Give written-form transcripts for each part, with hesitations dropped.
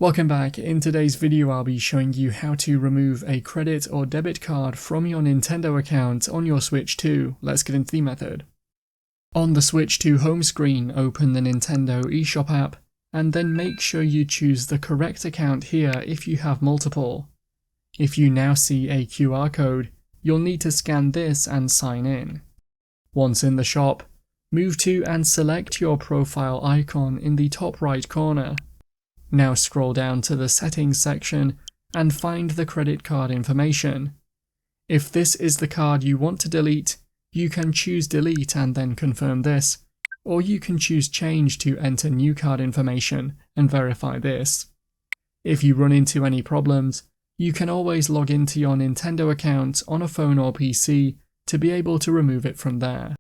Welcome back. In today's video I'll be showing you how to remove a credit or debit card from your Nintendo account on your Switch 2. Let's get into the method. On the Switch 2 home screen, open the Nintendo eShop app and then make sure you choose the correct account here if you have multiple. If you now see a QR code, you'll need to scan this and sign in. Once in the shop, move to and select your profile icon in the top right corner. Now scroll down to the settings section and find the credit card information. If this is the card you want to delete, you can choose delete and then confirm this, or you can choose change to enter new card information and verify this. If you run into any problems, you can always log into your Nintendo account on a phone or PC to be able to remove it from there.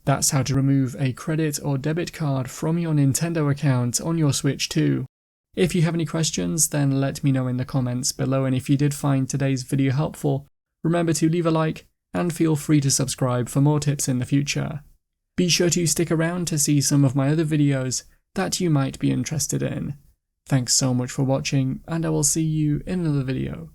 That's how to remove a credit or debit card from your Nintendo account on your Switch 2. If you have any questions, then let me know in the comments below, and if you did find today's video helpful, remember to leave a like and feel free to subscribe for more tips in the future. Be sure to stick around to see some of my other videos that you might be interested in. Thanks so much for watching, and I will see you in another video.